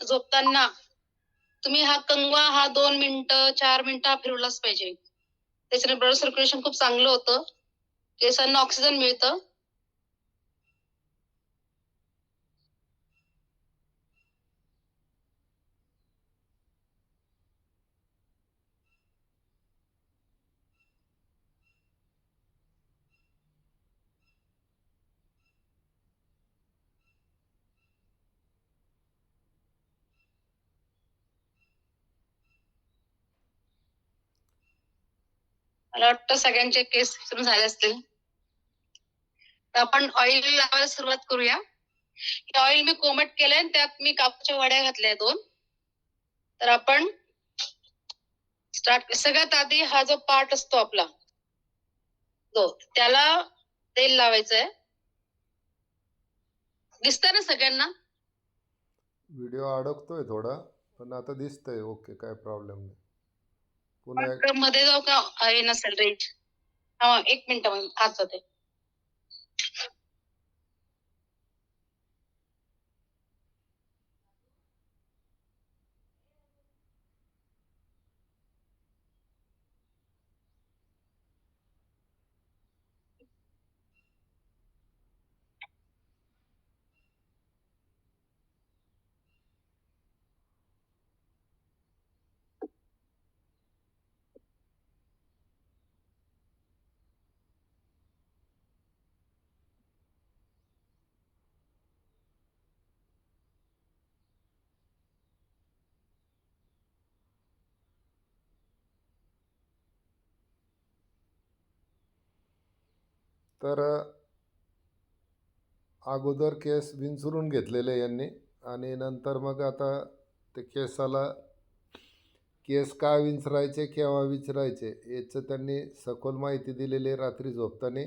झोपताना तुम्ही हा कंगवा 2 मिनिटं 4 मिनिटं फिरवलाच पाहिजे. त्याच्याने ब्लड सर्क्युलेशन खूप चांगलं होतं, केसांना ऑक्सिजन मिळतं. मला वाटतं सगळ्यांचे केस सुरू झाले असतील. तर आपण ऑइल लावायला सुरुवात करूया. ऑइल मी कोमट केलंय, त्यात मी कापूच्या वड्या घातल्या 2. तर आपण स्टार्ट. सगळ्यात आधी हा जो पार्ट असतो आपला त्याला तेल लावायचंय. दिसतंय ना सगळ्यांना? व्हिडिओ अडकतोय थोडा, पण आता दिसतंय. ओके, काय प्रॉब्लेम नाही. पुन्हा मध्ये जाऊ का? आहे नसेल रेंज. हा, 1 मिनिट आत जाते. तर अगोदर केस विंचरून घेतलेले यांनी, आणि नंतर मग आता ते केस का विंचरायचे, केव्हा विंचरायचे याचं त्यांनी सखोल माहिती दिलेली आहे. रात्री झोपताना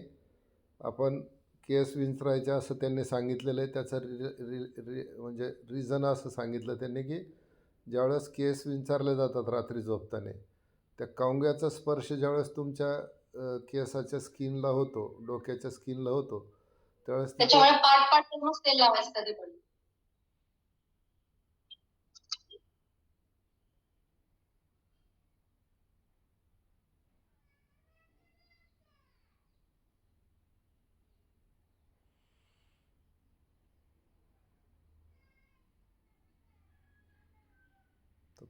आपण केस विंचरायचे असं त्यांनी सांगितलेलं आहे. त्याचं म्हणजे रिझन असं सांगितलं त्यांनी की ज्यावेळेस केस विंचारले जातात रात्री झोपताना, त्या कवंग्याचा स्पर्श ज्यावेळेस तुमच्या केसाच्या स्किनला होतो, डोक्याच्या स्किनला होतो, त्यावेळेस त्याच्यामुळे पार्ट तेल लावायचं कधी पण.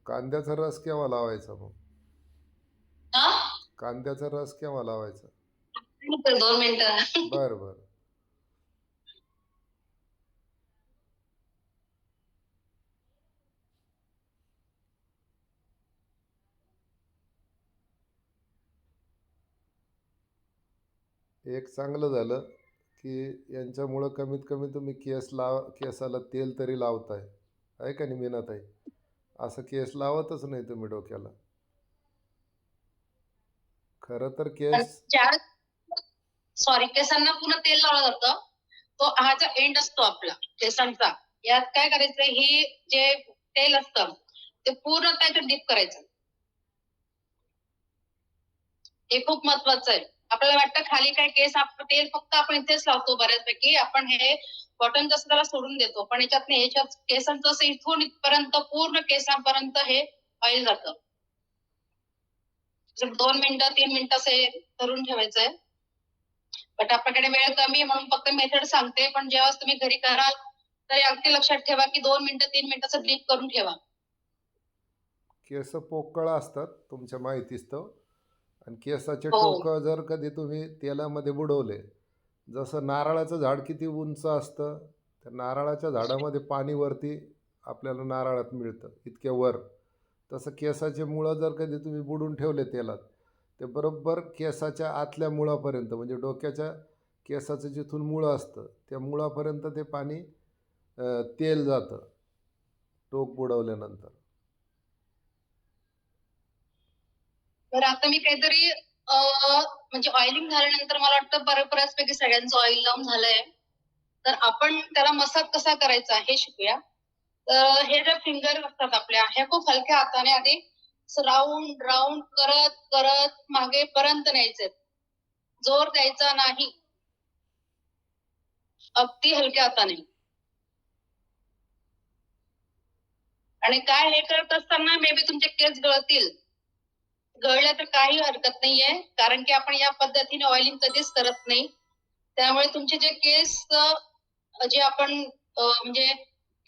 कांद्याचा रस केव्हा लावायचा मग? कांद्याचा रस केव्हा लावायचा? 2 मिनिटं. बरं बरं. एक चांगलं झालं की यांच्यामुळं कमीत कमी तुम्ही केसाला तेल तरी लावताय, आहे का नाही मीनाताई? असं केस लावतच नाही तुम्ही डोक्याला. खरं तर सॉरी, केसांना पुन्हा तेल लावलं जातं. तो हा जो एंड असतो आपला केसांचा, यात काय करायचं, हे जे तेल असतं ते पूर्ण त्याच्यात डीप करायचं. हे खूप महत्वाचं आहे. आपल्याला वाटतं खाली काय केस, तेल फक्त आपण इथेच लावतो बऱ्याचपैकी, आपण हे बॉटम जास्त त्याला सोडून देतो, पण याच्यात नाही. याच्यात केसांचं असं इथून इथपर्यंत पूर्ण केसांपर्यंत हे ऑइल जातं. 2 मिनिटं 3 मिनिटं असे धरून ठेवायचंय. बट आपल्याकडे वेळ कमी म्हणून फक्त मेथड सांगते, पण जेव्हा तुम्ही घरी कराल तर अगदी लक्षात ठेवा की 2 मिनिटं 3 मिनिटाचं डीप करून ठेवा. केस पोकळ असतात तुमच्या माहितीस्तव, आणि केसाचे टोकं जर कधी तुम्ही तेलामध्ये बुडवले, जसं नारळाचं झाड किती उंच असतं, त्या नारळाच्या झाडामध्ये पाणी वरती आपल्याला नारळात मिळतं इतक्या वर, तसं केसाचे मुळं जर कधी तुम्ही बुडून ठेवले तेलात, ते बरोबर केसाच्या आतल्या मुळापर्यंत, म्हणजे डोक्याच्या केसाचं जिथून मुळं असतं त्या मुळापर्यंत ते पाणी तेल जातं टोक बुडवल्यानंतर. तर आता मी काहीतरी म्हणजे ऑइलिंग झाल्यानंतर मला वाटतं बऱ्याचपैकी सगळ्यांचं ऑइल लावून झालंय. तर आपण त्याला मसाज कसा करायचा हे शिकूया. तर हे जे फिंगर असतात आपल्या, हे खूप हलक्या हाताने आधी राऊंड राऊंड करत करत मागे पर्यंत न्यायचे. जोर द्यायचा नाही, अगदी हलक्या हाताने. आणि काय हे करत असताना मे बी तुमचे केस गळतील. गळल्या तर काही हरकत नाहीये, कारण की आपण या पद्धतीने ऑइलिंग कधीच करत नाही. त्यामुळे तुमचे जे केस जे आपण म्हणजे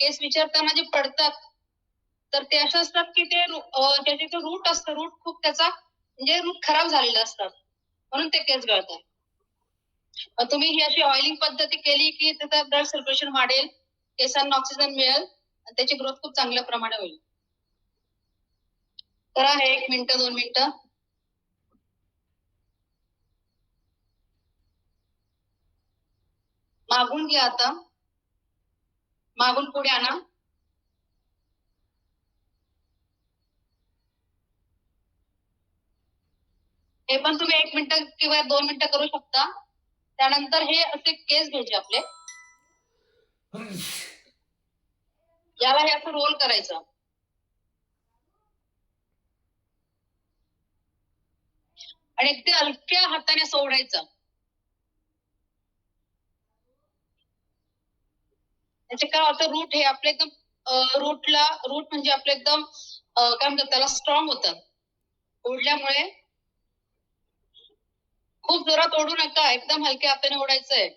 केस विचारताना जे पडतात, तर ते असे असतात की ते त्याचे जे रूट असतं, रूट खूप त्याचा म्हणजे रूट खराब झालेलं असतात, म्हणून ते केस गळतात. तुम्ही ही अशी ऑइलिंग पद्धती केली की त्याचं ब्लड सर्क्युलेशन वाढेल, केसांना ऑक्सिजन मिळेल आणि त्याची ग्रोथ खूप चांगल्या प्रमाणे होईल. करा हे 1 मिनिटं 2 मिनिटं. मागून घ्या आता. मागून पुढे आणा. हे पण तुम्ही 1 मिनिटं किंवा 2 मिनिटं करू शकता. त्यानंतर हे असे केस घ्यायचे आपले. याला हे असं रोल करायचं. आणि ते हलक्या हाताने सोडायचं. त्याचे काय होतं, रूट हे आपले एकदम रूट म्हणजे आपलं एकदम काय म्हणतात त्याला, स्ट्रॉंग होतं. ओढल्यामुळे खूप जोरात ओढू नका, एकदम हलक्या हाताने ओढायचंय.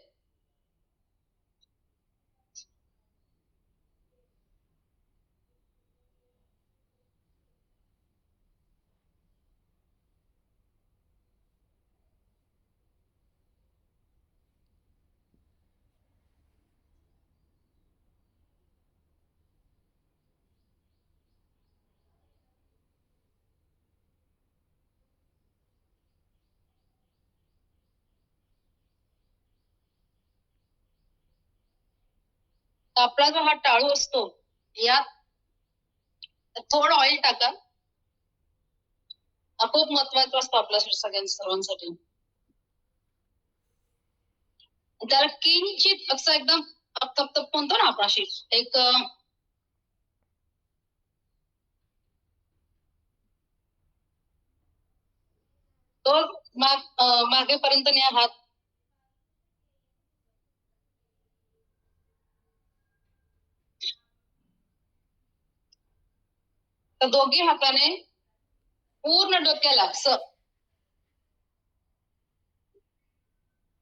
आपला जो हा टाळू असतो, यात थोडं ऑइल टाका. हा खूप महत्वाचा असतो आपल्या सर्वांसाठी. त्याला किंचित असं एकदम तप म्हणतो ना आपण, अशी एक तो मागेपर्यंत न्या हात. तर दोघी हाताने पूर्ण डोक्याला असं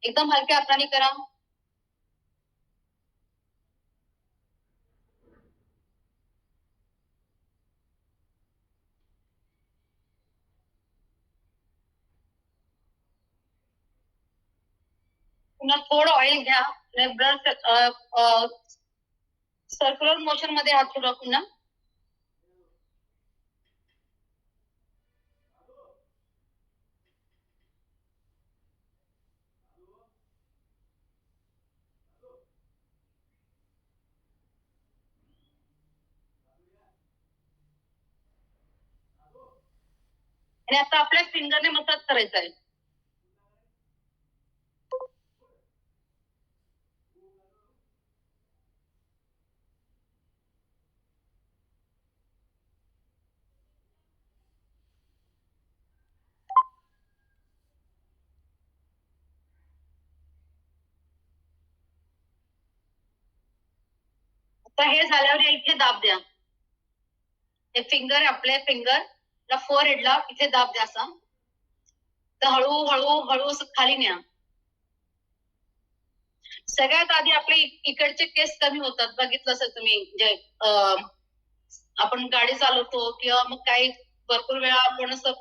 एकदम हलक्या हाताने करा. पुन्हा थोडं ऑइल घ्या. ब्लड सर्क्युलर मोशन मध्ये हात फिरवा पुन्हा. आणि आता आपल्या फिंगरने मसाज करायचा आहे. आता हे झाल्यावर इथे दाब द्या. हे फिंगर, आपले फिंगरला फोर हेडला इथे दाब द्या असा. तर हळू असं खाली न्या. सगळ्यात आधी आपले इकडचे केस कमी होतात. बघितलं असेल तुम्ही, म्हणजे आपण गाडी चालवतो किंवा मग काही भरपूर वेळा आपण असं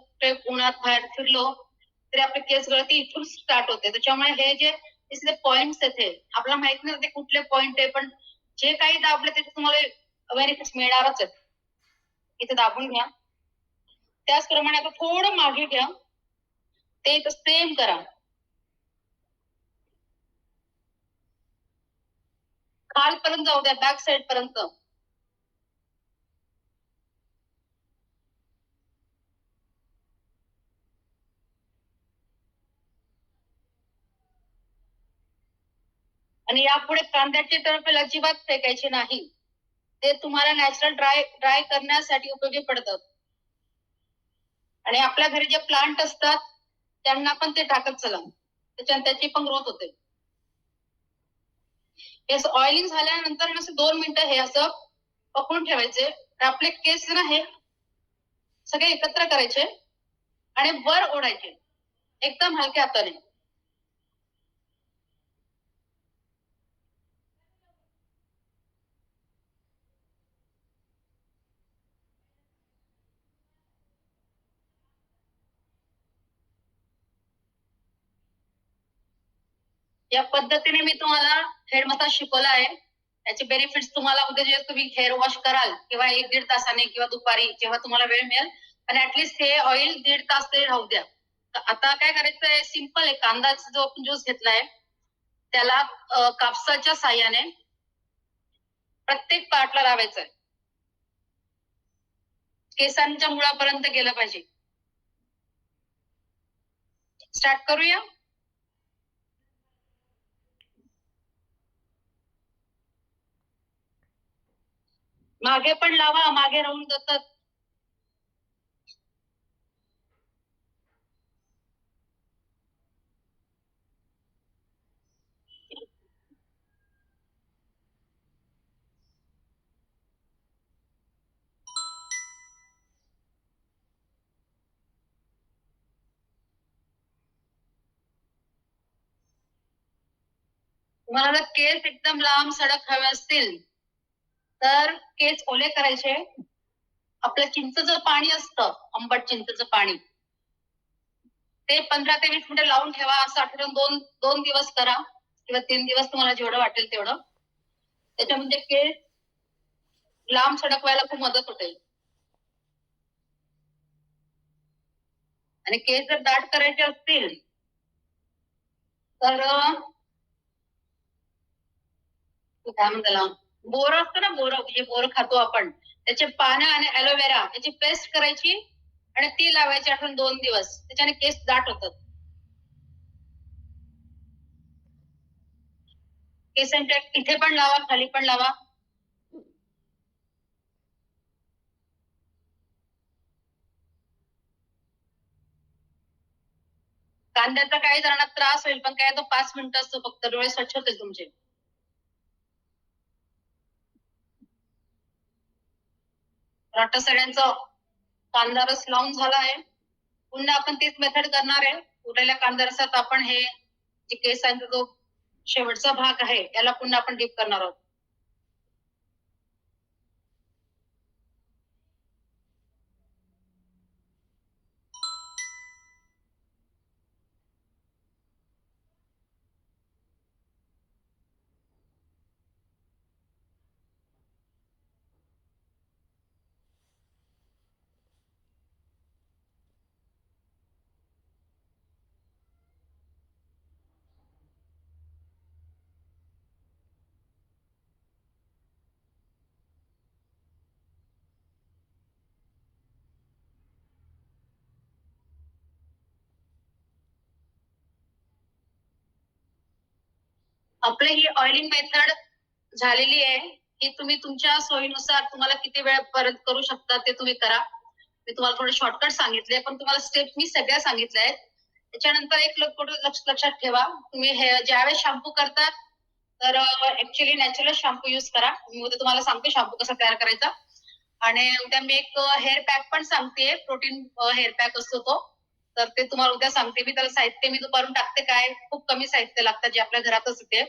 उन्हात बाहेर फिरलो तरी आपले केस गळती इथून स्टार्ट होते. त्याच्यामुळे हे जे इसले पॉइंट्स आहेत, आपल्याला माहित नाही ते कुठले पॉइंट आहे, पण जे काही दाबले त्याचे तुम्हाला बेनिफिट्स मिळणारच आहेत. इथे दाबून घ्या. त्याचप्रमाणे आता थोडं मागे घ्या. ते सेम करा. खालपर्यंत जाऊ द्या, बॅक साइड पर्यंत. आणि यापुढे कांद्याचे टर्फल अजिबात फेकायचे नाही. ते तुम्हाला नॅचरल ड्राय करण्यासाठी उपयोगी पडतात. आणि आपल्या घरी जे प्लांट असतात त्यांना पण ते टाकत चला, त्याची पण ग्रोथ होते. हे ऑइलिंग झाल्यानंतर असं 2 मिनिटं हे असं पकडून ठेवायचे. तर आपले केस ना हे सगळे एकत्र करायचे आणि वर ओढायचे एकदम हलक्या हाताने. या पद्धतीने मी तुम्हाला हेअर मसाज शिकवला आहे. याचे बेनिफिट्स तुम्हाला उद्या जे तुम्ही हेअर वॉश कराल किंवा 1-1.5 तासाने किंवा दुपारी जेव्हा तुम्हाला वेळ मिळेल, आणि ऍटलीस्ट हे ऑइल 1.5 तास तरी राहू द्या. तर आता काय करायचंय, सिंपल आहे. कांदाचा जो आपण ज्यूस घेतलाय त्याला कापसाच्या साह्याने प्रत्येक पार्टला लावायचं आहे. केसांच्या मुळापर्यंत गेलं पाहिजे. स्टार्ट करूया. मागे पण लावा, मागे राहून जातात. तुम्हाला जर केस एकदम लांब सडक हवे असतील तर केस ओले करायचे. आपलं चिंचेचं पाणी असतं, आंबट चिंचेचं पाणी, ते 15 ते 20 मिनिटं लावून ठेवा. असं आठवड्यातून 2 दिवस करा किंवा 3 दिवस, तुम्हाला जेवढं वाटेल तेवढं. त्याच्यामध्ये केस लांब सडक व्हायला खूप मदत होते. आणि केस जर दाट करायचे असतील तर काय म्हणतात, बोरं असतं ना, बोरं, जे बोरं खातो आपण, त्याचे पानं आणि ॲलोवेरा याची पेस्ट करायची आणि ती लावायची आठवड्यातून 2 दिवस. त्याच्याने केस दाट होतात. केसांच्या इथे पण लावा, खाली पण लावा. कांद्याचा काही जणांना त्रास होईल, पण काय तो 5 मिनिटं असतो फक्त, डोळे स्वच्छ होतील तुमचे. आता सगळ्यांचा कांदा रस लावून झाला आहे. पुन्हा आपण तीच मेथड करणार आहे. उरलेल्या कांदा रसात आपण हे जे केसांचा जो शेवटचा भाग आहे याला पुन्हा आपण डीप करणार आहोत. आपली ही ऑइलिंग मेथड झालेली आहे. ही तुम्ही तुमच्या सोयीनुसार तुम्हाला किती वेळ परत करू शकता ते तुम्ही करा. मी तुम्हाला थोडे शॉर्टकट सांगितले, पण तुम्हाला स्टेप मी सगळ्या सांगितल्या आहेत. त्याच्यानंतर एक लक्षात ठेवा, तुम्ही हे ज्यावेळेस शॅम्पू करता तर ऍक्च्युली नॅचरल शॅम्पू यूज करा. मी उद्या तुम्हाला सांगते शॅम्पू कसा तयार करायचा. आणि उद्या मी एक हेअर पॅक पण सांगते, प्रोटीन हेअर पॅक असतो तो, तर ते तुम्हाला उद्या सांगते मी. त्याला साहित्य मी दुपारून टाकते, काय खूप कमी साहित्य लागतं जे आपल्या घरातच येते.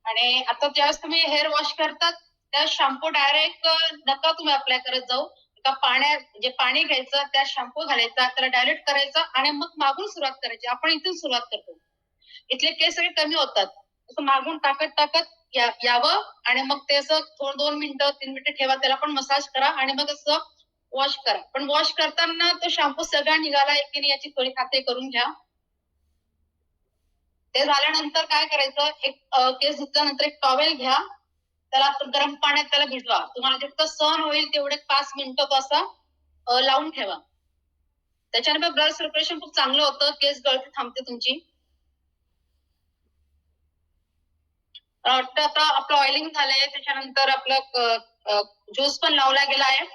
आणि आता ज्यावेळेस तुम्ही हेअर वॉश करतात त्या शॅम्पू डायरेक्ट नका तुम्ही अप्लाय करत जाऊ. एका पाण्यात म्हणजे पाणी घ्यायचं, त्यात शॅम्पू घालायचा, त्याला डायल्यूट करायचं आणि मग मागून सुरुवात करायची. आपण इथून सुरुवात करतो. इथले केस सगळे कमी होतात. असं मागून टाकत टाकत यावं आणि मग ते असं 2 मिनिटं 3 मिनिटं ठेवा, त्याला पण मसाज करा आणि मग असं वॉश करा. पण वॉश करताना तो शॅम्पू सगळा निघाला की नाही याची थोडी खात्री करून घ्या. ते झाल्यानंतर काय करायचं, एक केस धुतल्यानंतर एक टॉवेल घ्या, त्याला गरम पाण्यात त्याला भिजवा. तुम्हाला जितकं सहन होईल तेवढे 5 मिनिटं तो असा लावून ठेवा. त्याच्याने ब्लड सर्क्युलेशन खूप चांगलं होतं, केस गळती थांबते तुमची. आता आपलं ऑइलिंग झालंय, त्याच्यानंतर आपलं ज्यूस पण लावला गेला आहे.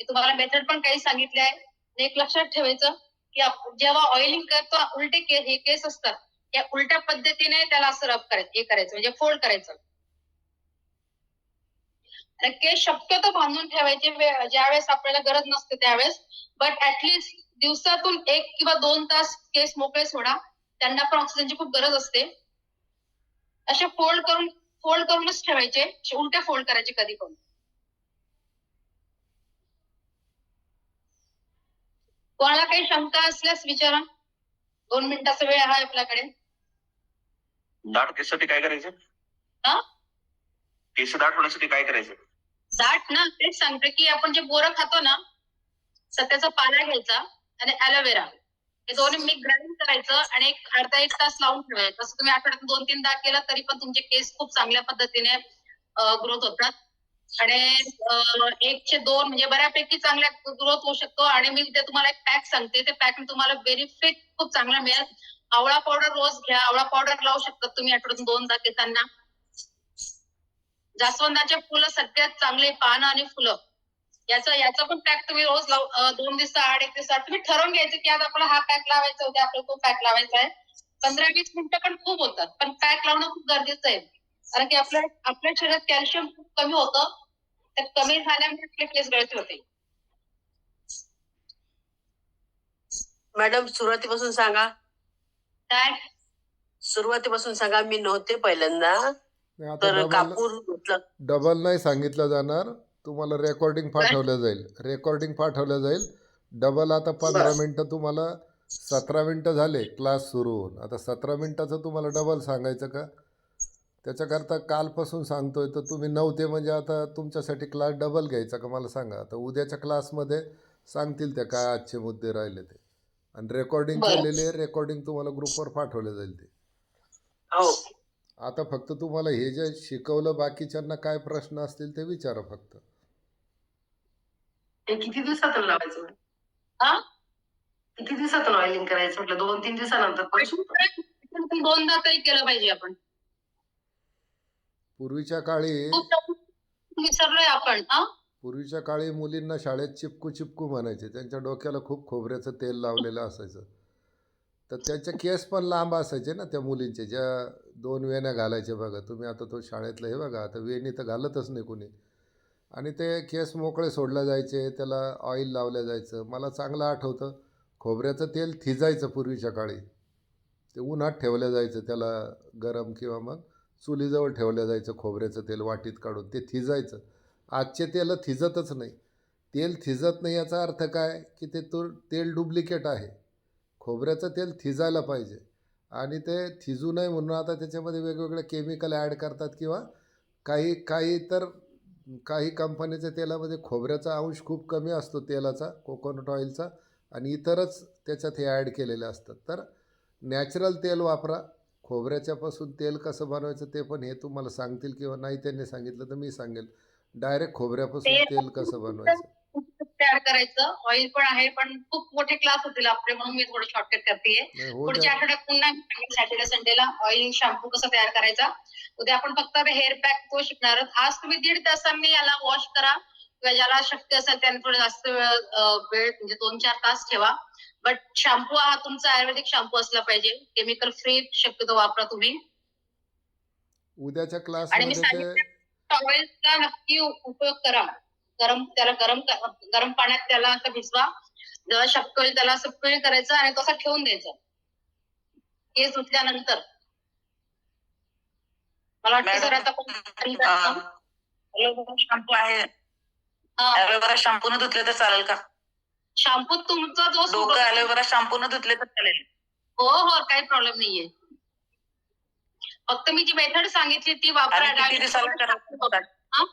मी तुम्हाला मेथड पण काही सांगितले आहे. एक लक्षात ठेवायचं की जेव्हा ऑइलिंग करतो उलटे हे केस असतात, या उलट्या पद्धतीने त्याला असं रब करायचं, हे करायचं म्हणजे फोल्ड करायचं. आणि केस शक्यतो बांधून ठेवायचे ज्यावेळेस आपल्याला गरज नसते त्यावेळेस, बट ऍटलीस्ट दिवसातून 1 किंवा 2 तास केस मोकळे सोडा. त्यांना पण ऑक्सिजनची खूप गरज असते. असे फोल्ड करूनच ठेवायचे, उलट्या फोल्ड करायचे कधी पण. कोणाला काही शंका असल्यास विचारा. 2 मिनिटाचा वेळ आहे आपल्याकडे. दाट केससाठी काय करायचं? हा? केस दाट होण्यासाठी काय करायचं? दाट ना, तेच सांगते की आपण जे बोरं खातो ना, सत्याचा पाला घ्यायचा आणि ॲलोवेरा, हे दोन्ही मिक्स ग्राइंड करायचं आणि अर्धा 1 तास लावून ठेवायचं. तसं तुम्ही आठवड्यातून 2-3दा केलं तरी पण तुमचे केस खूप चांगल्या पद्धतीने ग्रोथ होतात. आणि 1 चे 2 म्हणजे बऱ्यापैकी चांगल्या ग्रोथ होऊ शकतो. आणि मी ते तुम्हाला एक पॅक सांगते, ते पॅक तुम्हाला बेनिफिट खूप चांगला मिळेल. आवळा पावडर रोज घ्या. आवळा पावडर लावू शकता तुम्ही आठवड्यातून 2दा केसांना. जास्वंदाचे फुलं सगळ्यात चांगले, पानं आणि फुलं, याचा पण पॅक तुम्ही रोज 2 दिवसाआड 1 दिवसाआड तुम्ही ठरवून घ्यायचं की आज आपल्याला हा पॅक लावायचा, उद्या आपल्याला तो पॅक लावायचा आहे. 15-20 मिनिटं पण खूप होतात, पण पॅक लावणं खूप गरजेचं आहे. कारण की आपल्या शरीरात कॅल्शियम खूप कमी होतं. ते कमी झाल्यामुळे आपले केस गळती होते. मॅडम सुरुवातीपासून सांगा. काय? सुरुवातीपासून सांगा. मी नव्हते पहिल्यांदा, नाही, आता तर कापूर घेतलं. डबल नाही सांगितलं जाणार. तुम्हाला रेकॉर्डिंग पाठवलं जाईल. डबल आता 15 मिनटं, तुम्हाला 17 मिनटं झाले क्लास सुरू होऊन. आता 17 मिनटाचं तुम्हाला डबल सांगायचं का? त्याच्याकरता कालपासून सांगतोय, तर तुम्ही नव्हते म्हणजे आता तुमच्यासाठी क्लास डबल घ्यायचा का मला सांगा. आता उद्याच्या क्लासमध्ये सांगतील त्या काय आजचे मुद्दे राहिले ते. आणि रेकॉर्डिंग केलेले रेकॉर्डिंग तुम्हाला ग्रुपवर पाठवले जाईल ते. हो. आता फक्त तुम्हाला हे जे शिकवलं, बाकीच्यांना काय प्रश्न असतील ते विचारा फक्त. हे किती दिवसातून लावायचं? हा? किती दिवसातून ऑइलिंग करायचं म्हटलं? 2-3 दिवसानंतर करू शकतो. 2दा तरी केलं पाहिजे आपण. पूर्वीच्या काळी विसरलोय आपण. पूर्वीच्या काळी मुलींना शाळेत चिपकू म्हणायचे. त्यांच्या डोक्याला खूप खोबऱ्याचं तेल लावलेलं असायचं. तर त्यांचे केस पण लांब असायचे ना त्या मुलींचे, ज्या 2 वेण्या घालायचे बघा तुम्ही. आता तो शाळेतलं हे बघा, आता वेणी तर घालतच नाही कोणी. आणि ते केस मोकळे सोडले जायचे, त्याला ऑइल लावलं जायचं. मला चांगलं आठवतं, खोबऱ्याचं तेल थिजायचं पूर्वीच्या काळी. ते उन्हात ठेवलं जायचं त्याला गरम, किंवा मग चुलीजवळ ठेवलं जायचं खोबऱ्याचं तेल वाटीत काढून, ते थिजायचं. आजचे तेल थिजतच नाही. तेल थिजत नाही याचा अर्थ काय की ते तेल डुप्लिकेट आहे. खोबऱ्याचं तेल थिजायला पाहिजे, आणि ते थिजू नये म्हणून आता त्याच्यामध्ये वेगवेगळे केमिकल ॲड करतात, किंवा काही कंपनीच्या तेलामध्ये खोबऱ्याचा अंश खूप कमी असतो तेलाचा, कोकोनट ऑइलचा, आणि इतरच त्याच्यात हे ॲड केलेले असतात. तर नॅचरल तेल वापरा. खोबऱ्याच्यापासून तेल कसं बनवायचं ते पण हे तुम्हाला सांगतील, किंवा नाही त्यांनी सांगितलं तर मी सांगेल. डायरेक्ट खोबऱ्यापासून तेल कसं बनवायचं तयार करायचं. ऑइल पण आहे, पण खूप मोठे क्लास होतील आपले, म्हणून मी थोडं शॉर्टकट करतेय. पुढच्या आठवड्यात पुन्हा सॅटर्डे संडेला ऑइल शॅम्पू कसं तयार करायचा. उद्या आपण फक्त हेअर पॅक तो शिकणार आहोत. आज तुम्ही 1.5 तासांनी याला वॉश करा, किंवा ज्याला शक्य असेल त्याने थोडं जास्त वेळ म्हणजे 2-4 तास ठेवा. बट शॅम्पू हा तुमचा आयुर्वेदिक शॅम्पू असला पाहिजे. केमिकल फ्री शक्यतो वापरा तुम्ही. उद्याच्या आणि मी क्लासमध्ये ते सांगितलं टॉवेलचा नक्की उपयोग करा. गरम पाण्यात त्याला असं भिजवा. जेव्हा शक्य होईल त्याला असं पिळ करायचं आणि तसं ठेवून द्यायचं केस धुतल्यानंतर. मला वाटतं सर आता शॅम्पू आहे, ॲलोवेरा शॅम्पू न धुतले तर चालेल का? शॅम्पू तुमचा जो डोकं ॲलोवेरा शॅम्पू न धुतले तर चालेल? हो, काही प्रॉब्लेम नाहीये. फक्त मी जी मेथड सांगितली ती वापरा. किती दिवसाला करायचं?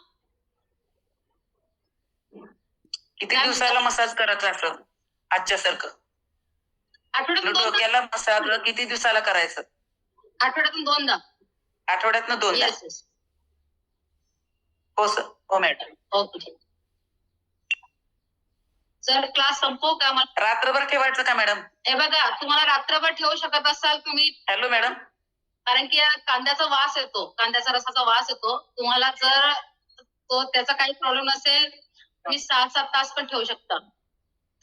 किती दिवसाला मसाज करायचा असं आजच्या सारखं? आठवड्यातून डोक्याला मसाज किती दिवसाला करायचं? आठवड्यातून 2दा. आठवड्यातनं 2दा? हो सर. हो मॅडम. ओके सर, क्लास संपवू का? रात्रभर ठेवायचं का मॅडम? हे बघा, तुम्हाला रात्रभर ठेवू शकत असाल तुम्ही. Hello madam. कारण की कांद्याचा वास येतो, कांद्याचा रसाचा वास येतो. तुम्हाला जर त्याचा काही प्रॉब्लेम नसेल, तुम्ही 6-7 तास पण ठेवू शकता.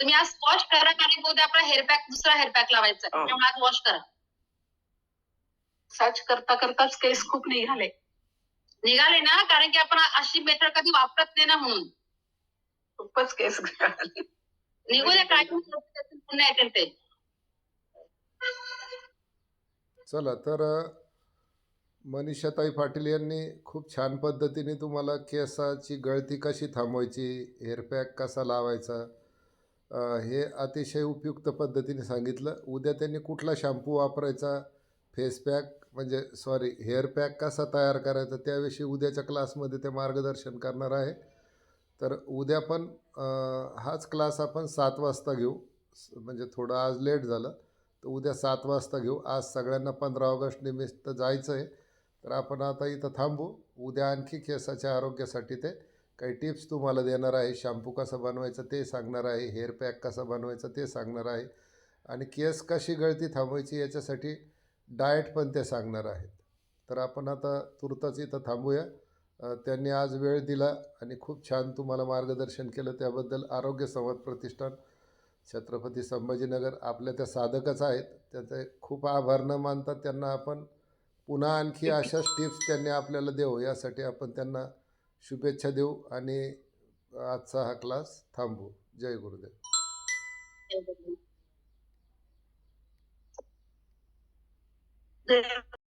तुम्ही आज वॉश करा, कारण उद्या आपला दुसरा हेअर पॅक लावायचा आहे. त्यामुळे आज वॉश करा. सर्च करताच केस खूप निघाले. निघाले ना, कारण की आपण अशी मेथड कधी वापरत नाही ना म्हणून. खूपच केस निघाले. निघू दे, काय त्यातून पुन्हा येतील ते. चला तर मनीषाताई पाटील यांनी खूप छान पद्धतीने तुम्हाला केसाची गळती कशी थांबवायची, हेअरपॅक कसा लावायचा हे अतिशय उपयुक्त पद्धतीने सांगितलं. उद्या त्यांनी कुठला शॅम्पू वापरायचा, फेस पॅक म्हणजे सॉरी हेअर पॅक कसा तयार करायचा त्याविषयी उद्याच्या क्लासमध्ये ते मार्गदर्शन करणार आहे. तर उद्या पण हाच क्लास आपण 7 वाजता घेऊ. म्हणजे थोडं आज लेट झालं तर उद्या 7 वाजता घेऊ. आज सगळ्यांना 15 ऑगस्ट निमित्त जायचं आहे, तर आपण आता इथं थांबू. उद्या आणखी केसाच्या आरोग्यासाठी ते काही टिप्स तुम्हाला देणार आहे. शॅम्पू कसा बनवायचा ते सांगणार आहे, हेअर पॅक कसा बनवायचा ते सांगणार आहे, आणि केस कशी गळती थांबवायची याच्यासाठी डाएट पण ते सांगणार आहेत. तर आपण आता तुर्ताच इथं थांबूया. त्यांनी आज वेळ दिला आणि खूप छान तुम्हाला मार्गदर्शन केलं, त्याबद्दल आरोग्य संवाद प्रतिष्ठान छत्रपती संभाजीनगर आपल्या त्या साधकच आहेत, त्याचे खूप आभार न मानतात त्यांना आपण पुन्हा आणखी अशाच टिप्स त्यांनी आपल्याला देऊ यासाठी आपण त्यांना शुभेच्छा देऊ आणि आजचा हा क्लास थांबवू. जय गुरुदेव.